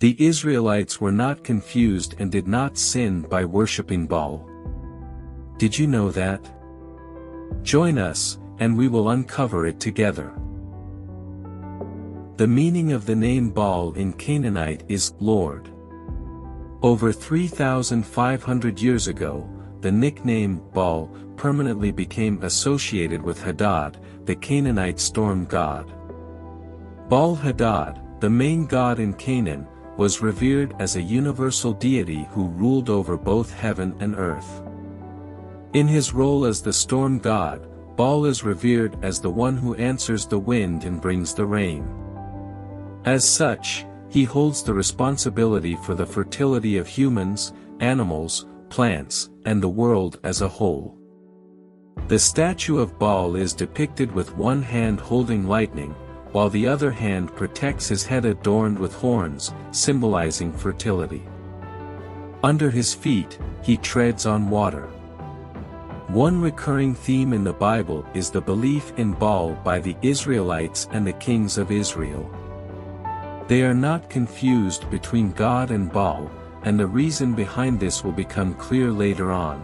The Israelites were not confused and did not sin by worshipping Baal. Did you know that? Join us, and we will uncover it together. The meaning of the name Baal in Canaanite is Lord. Over 3,500 years ago, the nickname Baal permanently became associated with Hadad, the Canaanite storm god. Baal-Hadad, the main god in Canaan, was revered as a universal deity who ruled over both heaven and earth. In his role as the storm god, Baal is revered as the one who answers the wind and brings the rain. As such, he holds the responsibility for the fertility of humans, animals, plants, and the world as a whole. The statue of Baal is depicted with one hand holding lightning, while the other hand protects his head adorned with horns, symbolizing fertility. Under his feet, he treads on water. One recurring theme in the Bible is the belief in Baal by the Israelites and the kings of Israel. They are not confused between God and Baal, and the reason behind this will become clear later on.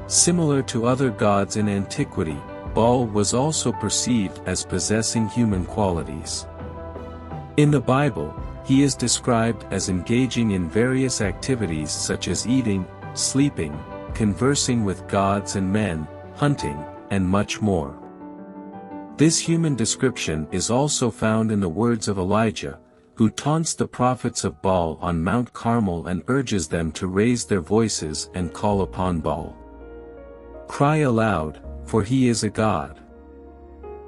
Similar to other gods in antiquity, Baal was also perceived as possessing human qualities. In the Bible, he is described as engaging in various activities such as eating, sleeping, conversing with gods and men, hunting, and much more. This human description is also found in the words of Elijah, who taunts the prophets of Baal on Mount Carmel and urges them to raise their voices and call upon Baal. Cry aloud, for he is a god.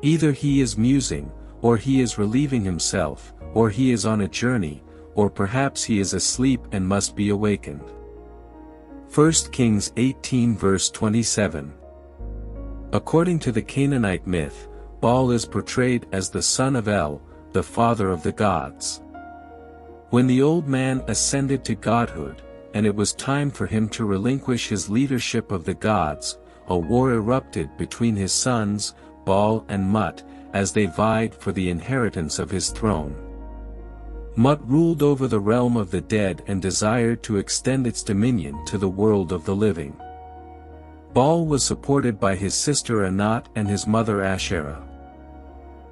Either he is musing, or he is relieving himself, or he is on a journey, or perhaps he is asleep and must be awakened. 1 Kings 18 verse 27. According to the Canaanite myth, Baal is portrayed as the son of El, the father of the gods. When the old man ascended to godhood, and it was time for him to relinquish his leadership of the gods, a war erupted between his sons, Baal and Mot, as they vied for the inheritance of his throne. Mot ruled over the realm of the dead and desired to extend its dominion to the world of the living. Baal was supported by his sister Anat and his mother Asherah.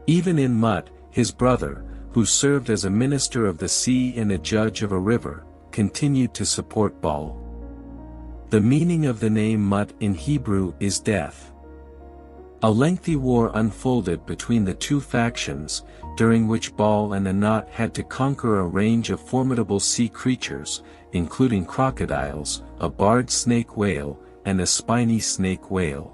Even in Mot, his brother, who served as a minister of the sea and a judge of a river, continued to support Baal. The meaning of the name Mot in Hebrew is death. A lengthy war unfolded between the two factions, during which Baal and Anat had to conquer a range of formidable sea creatures, including crocodiles, a barred snake whale, and a spiny snake whale.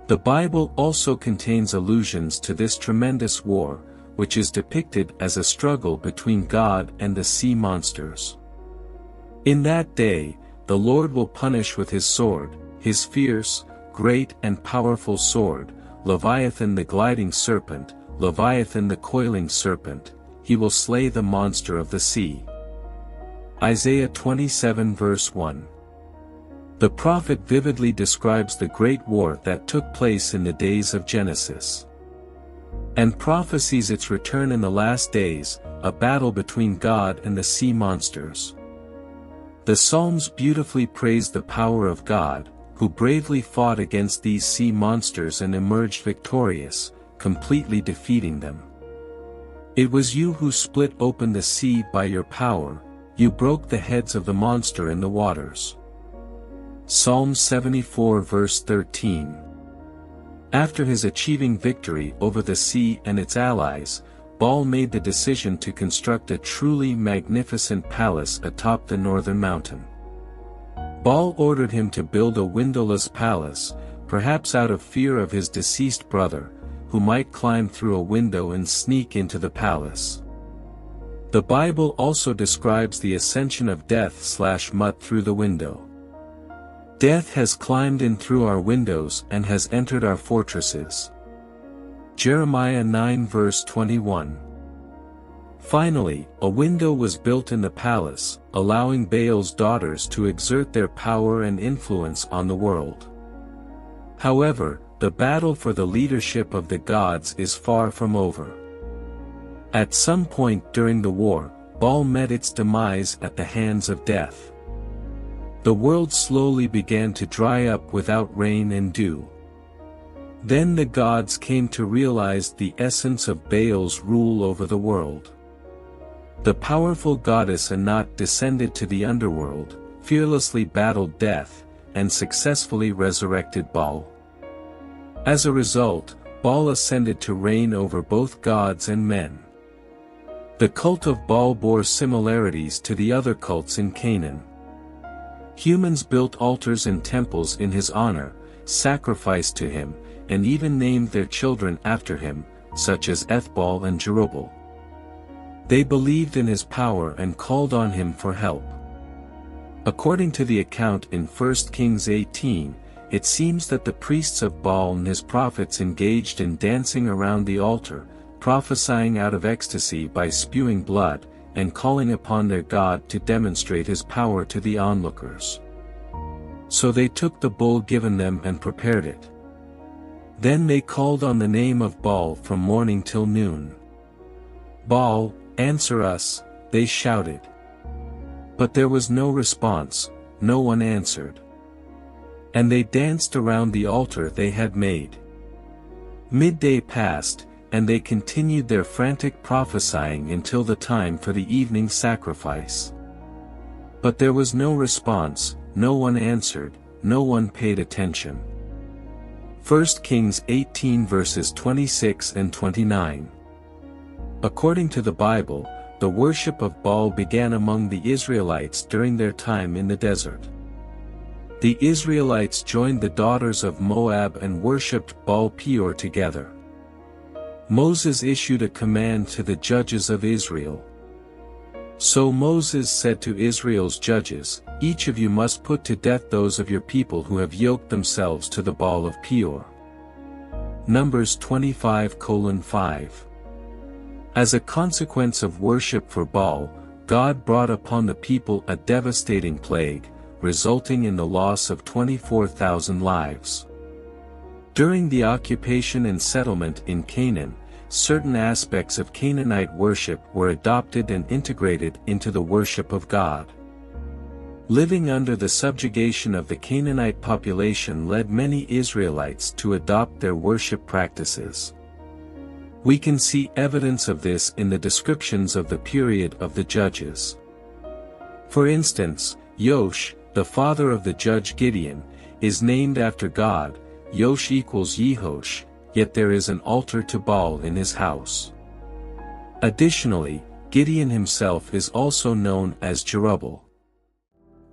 The Bible also contains allusions to this tremendous war, which is depicted as a struggle between God and the sea monsters. In that day, the Lord will punish with his sword, his fierce, great and powerful sword, Leviathan the gliding serpent, Leviathan the coiling serpent, he will slay the monster of the sea. Isaiah 27 verse 1. The prophet vividly describes the great war that took place in the days of Genesis, and prophesies its return in the last days, a battle between God and the sea monsters. The Psalms beautifully praise the power of God, who bravely fought against these sea monsters and emerged victorious, completely defeating them. It was you who split open the sea by your power, you broke the heads of the monster in the waters. Psalm 74 verse 13. After his achieving victory over the sea and its allies, Baal made the decision to construct a truly magnificent palace atop the northern mountain. Baal ordered him to build a windowless palace, perhaps out of fear of his deceased brother, who might climb through a window and sneak into the palace. The Bible also describes the ascension of Death/Mut through the window. Death has climbed in through our windows and has entered our fortresses. Jeremiah 9 verse 21. Finally, a window was built in the palace, allowing Baal's daughters to exert their power and influence on the world. However, the battle for the leadership of the gods is far from over. At some point during the war, Baal met its demise at the hands of death. The world slowly began to dry up without rain and dew. Then the gods came to realize the essence of Baal's rule over the world. The powerful goddess Mot descended to the underworld, fearlessly battled death, and successfully resurrected Baal. As a result, Baal ascended to reign over both gods and men. The cult of Baal bore similarities to the other cults in Canaan. Humans built altars and temples in his honor, sacrificed to him, and even named their children after him, such as Ethbaal and Jerubbaal. They believed in his power and called on him for help. According to the account in 1 Kings 18, it seems that the priests of Baal and his prophets engaged in dancing around the altar, prophesying out of ecstasy by spewing blood, and calling upon their god to demonstrate his power to the onlookers. So they took the bull given them and prepared it. Then they called on the name of Baal from morning till noon. "Baal, answer us," they shouted. But there was no response, no one answered. And they danced around the altar they had made. Midday passed, and they continued their frantic prophesying until the time for the evening sacrifice. But there was no response, no one answered, no one paid attention. 1 Kings 18 verses 26 and 29. According to the Bible, the worship of Baal began among the Israelites during their time in the desert. The Israelites joined the daughters of Moab and worshipped Baal Peor together. Moses issued a command to the judges of Israel. So Moses said to Israel's judges, "Each of you must put to death those of your people who have yoked themselves to the Baal of Peor." Numbers 25:5. As a consequence of worship for Baal, God brought upon the people a devastating plague, resulting in the loss of 24,000 lives. During the occupation and settlement in Canaan, certain aspects of Canaanite worship were adopted and integrated into the worship of God. Living under the subjugation of the Canaanite population led many Israelites to adopt their worship practices. We can see evidence of this in the descriptions of the period of the judges. For instance, Yosh, the father of the judge Gideon, is named after God. Yosh equals Yehosh, yet there is an altar to Baal in his house. Additionally, Gideon himself is also known as Jerubbaal.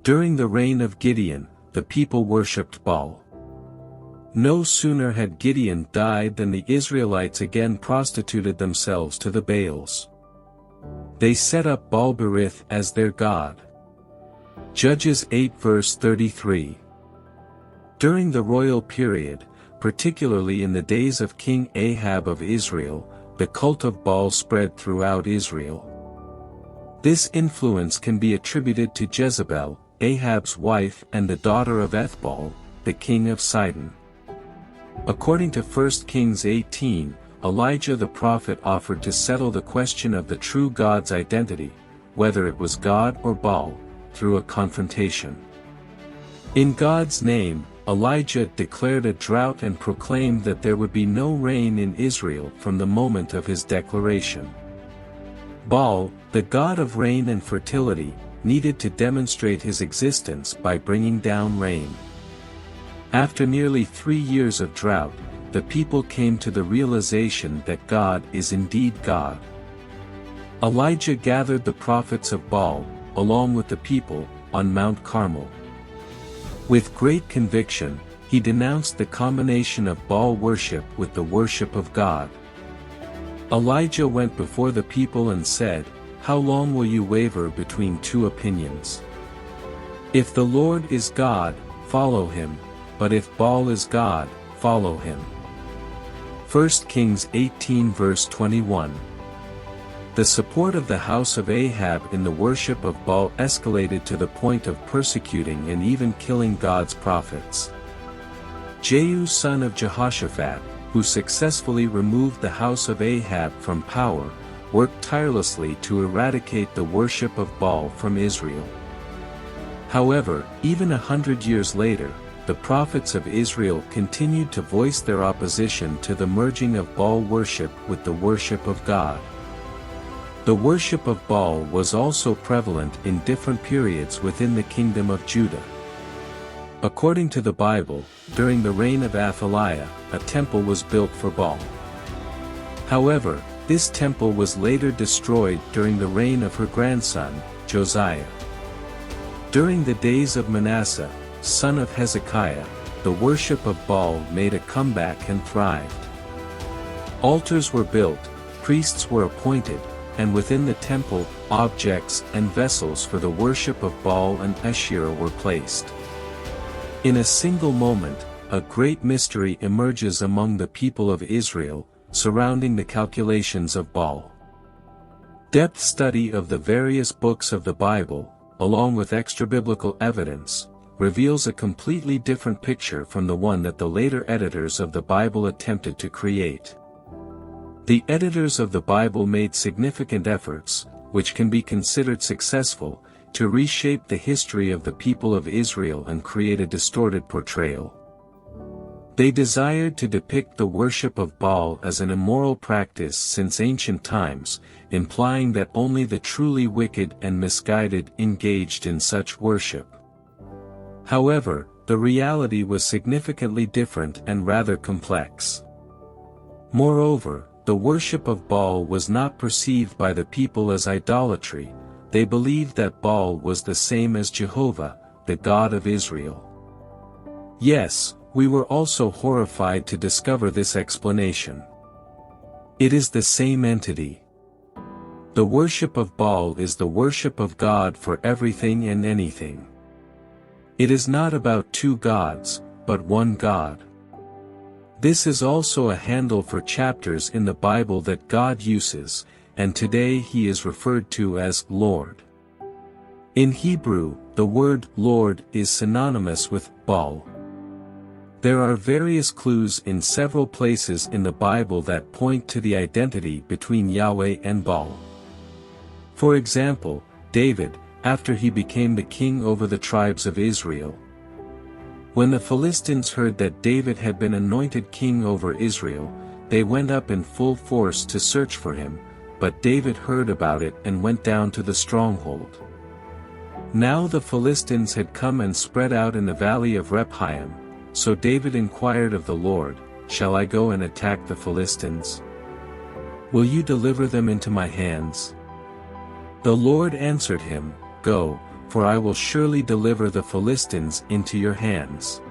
During the reign of Gideon, the people worshipped Baal. No sooner had Gideon died than the Israelites again prostituted themselves to the Baals. They set up Baal-berith as their god. Judges 8 verse 33. During the royal period, particularly in the days of King Ahab of Israel, the cult of Baal spread throughout Israel. This influence can be attributed to Jezebel, Ahab's wife and the daughter of Ethbaal, the king of Sidon. According to 1 Kings 18, Elijah the prophet offered to settle the question of the true God's identity, whether it was God or Baal, through a confrontation. In God's name, Elijah declared a drought and proclaimed that there would be no rain in Israel from the moment of his declaration. Baal, the god of rain and fertility, needed to demonstrate his existence by bringing down rain. After nearly 3 years of drought, the people came to the realization that God is indeed God. Elijah gathered the prophets of Baal, along with the people, on Mount Carmel. With great conviction, he denounced the combination of Baal worship with the worship of God. Elijah went before the people and said, "How long will you waver between two opinions? If the Lord is God, follow him, but if Baal is God, follow him." 1 Kings 18 verse 21. The support of the house of Ahab in the worship of Baal escalated to the point of persecuting and even killing God's prophets. Jehu son of Jehoshaphat, who successfully removed the house of Ahab from power, worked tirelessly to eradicate the worship of Baal from Israel. However, even 100 years later, the prophets of Israel continued to voice their opposition to the merging of Baal worship with the worship of God. The worship of Baal was also prevalent in different periods within the kingdom of Judah. According to the Bible, during the reign of Athaliah, a temple was built for Baal. However, this temple was later destroyed during the reign of her grandson, Josiah. During the days of Manasseh, son of Hezekiah, the worship of Baal made a comeback and thrived. Altars were built, priests were appointed, and within the temple, objects and vessels for the worship of Baal and Asherah were placed. In a single moment, a great mystery emerges among the people of Israel, surrounding the calculations of Baal. Depth study of the various books of the Bible, along with extra-biblical evidence, reveals a completely different picture from the one that the later editors of the Bible attempted to create. The editors of the Bible made significant efforts, which can be considered successful, to reshape the history of the people of Israel and create a distorted portrayal. They desired to depict the worship of Baal as an immoral practice since ancient times, implying that only the truly wicked and misguided engaged in such worship. However, the reality was significantly different and rather complex. Moreover, the worship of Baal was not perceived by the people as idolatry. They believed that Baal was the same as Jehovah, the God of Israel. Yes, we were also horrified to discover this explanation. It is the same entity. The worship of Baal is the worship of God for everything and anything. It is not about two gods, but one God. This is also a handle for chapters in the Bible that God uses, and today he is referred to as Lord. In Hebrew, the word Lord is synonymous with Baal. There are various clues in several places in the Bible that point to the identity between Yahweh and Baal. For example, David, after he became the king over the tribes of Israel. When the Philistines heard that David had been anointed king over Israel, they went up in full force to search for him, but David heard about it and went down to the stronghold. Now the Philistines had come and spread out in the valley of Rephaim, so David inquired of the Lord, "Shall I go and attack the Philistines? Will you deliver them into my hands?" The Lord answered him, "Go, for I will surely deliver the Philistines into your hands."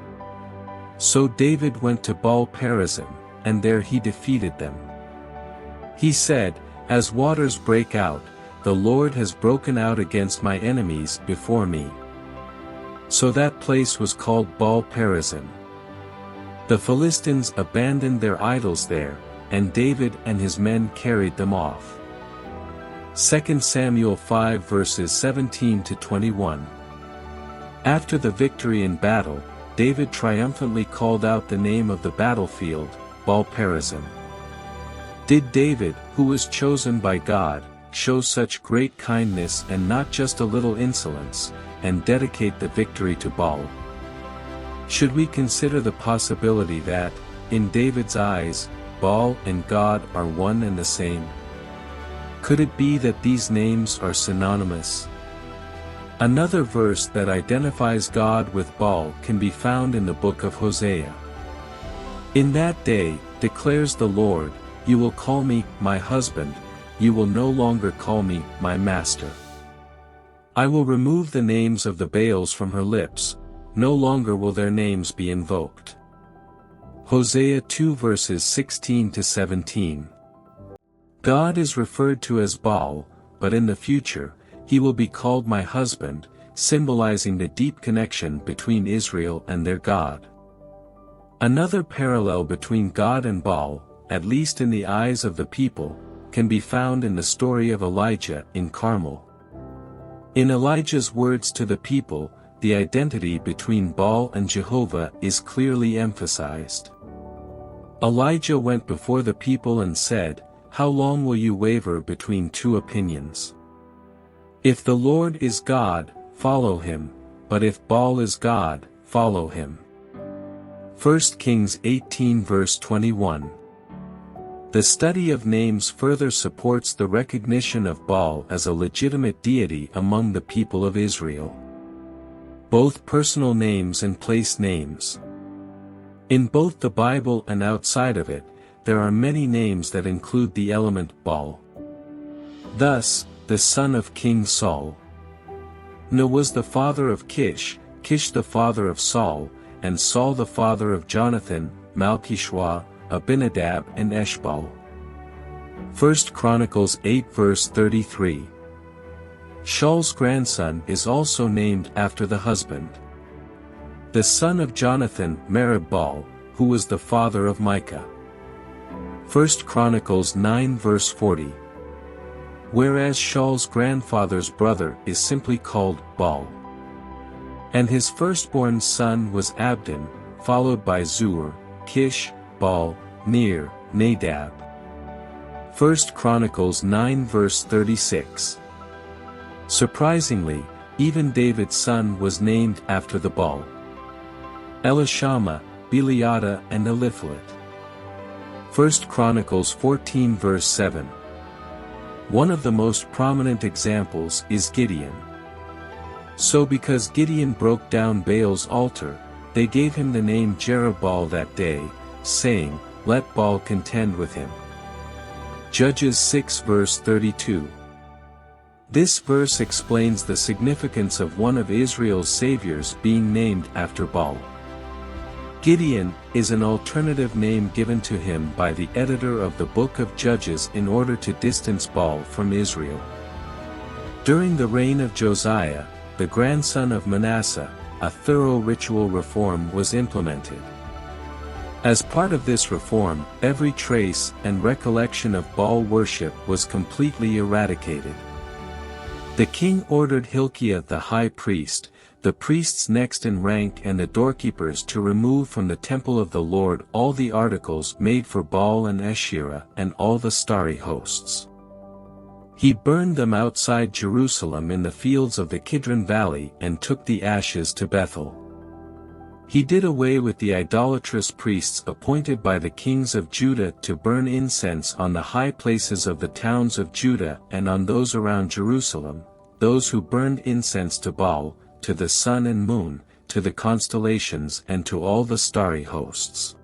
So David went to Baal Perazim, and there he defeated them. He said, "As waters break out, the Lord has broken out against my enemies before me." So that place was called Baal Perazim. The Philistines abandoned their idols there, and David and his men carried them off. 2 Samuel 5 verses 17 to 21. After the victory in battle, David triumphantly called out the name of the battlefield, Baal Perazim. Did David, who was chosen by God, show such great kindness and not just a little insolence, and dedicate the victory to Baal? Should we consider the possibility that, in David's eyes, Baal and God are one and the same? Could it be that these names are synonymous? Another verse that identifies God with Baal can be found in the book of Hosea. "In that day, declares the Lord, you will call me, my husband, you will no longer call me, my master. I will remove the names of the Baals from her lips, no longer will their names be invoked." Hosea 2 verses 16 to 17. God is referred to as Baal, but in the future, he will be called my husband, symbolizing the deep connection between Israel and their God. Another parallel between God and Baal, at least in the eyes of the people, can be found in the story of Elijah in Carmel. In Elijah's words to the people, the identity between Baal and Jehovah is clearly emphasized. Elijah went before the people and said, how long will you waver between two opinions? If the Lord is God, follow him, but if Baal is God, follow him. 1 Kings 18 verse 21. The study of names further supports the recognition of Baal as a legitimate deity among the people of Israel. Both personal names and place names. In both the Bible and outside of it, there are many names that include the element Baal. Thus, the son of King Saul. No was the father of Kish, Kish the father of Saul, and Saul the father of Jonathan, Malchishua, Abinadab and Eshbaal. 1 Chronicles 8 verse 33. Shaul's grandson is also named after the husband. The son of Jonathan, Merib-Baal, who was the father of Micah. 1 Chronicles 9 verse 40. Whereas Shaul's grandfather's brother is simply called Baal. And his firstborn son was Abdon, followed by Zur, Kish, Baal, Ner, Nadab. 1 Chronicles 9 verse 36. Surprisingly, even David's son was named after the Baal. Elishama, Beliada and Eliphalet. 1 Chronicles 14 verse 7. One of the most prominent examples is Gideon. So because Gideon broke down Baal's altar, they gave him the name Jerubbaal that day, saying, "Let Baal contend with him." Judges 6 verse 32. This verse explains the significance of one of Israel's saviors being named after Baal. Gideon is an alternative name given to him by the editor of the Book of Judges in order to distance Baal from Israel. During the reign of Josiah, the grandson of Manasseh, a thorough ritual reform was implemented. As part of this reform, every trace and recollection of Baal worship was completely eradicated. The king ordered Hilkiah the high priest, the priests next in rank and the doorkeepers to remove from the temple of the Lord all the articles made for Baal and Asherah and all the starry hosts. He burned them outside Jerusalem in the fields of the Kidron Valley and took the ashes to Bethel. He did away with the idolatrous priests appointed by the kings of Judah to burn incense on the high places of the towns of Judah and on those around Jerusalem, those who burned incense to Baal, to the sun and moon, to the constellations and to all the starry hosts.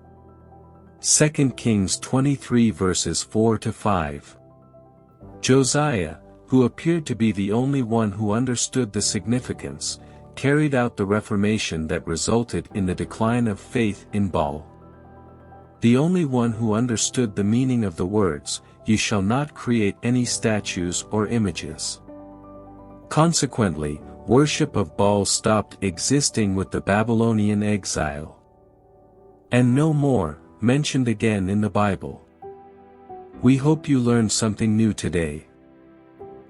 2 Kings 23 verses 4-5. Josiah, who appeared to be the only one who understood the significance, carried out the reformation that resulted in the decline of faith in Baal. The only one who understood the meaning of the words, "You shall not create any statues or images." Consequently, worship of Baal stopped existing with the Babylonian exile. And no more, mentioned again in the Bible. We hope you learned something new today.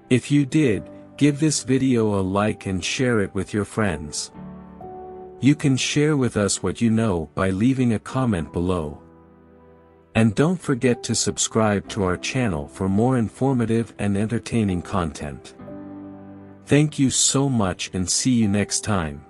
If you did, give this video a like and share it with your friends. You can share with us what you know by leaving a comment below. And don't forget to subscribe to our channel for more informative and entertaining content. Thank you so much and see you next time.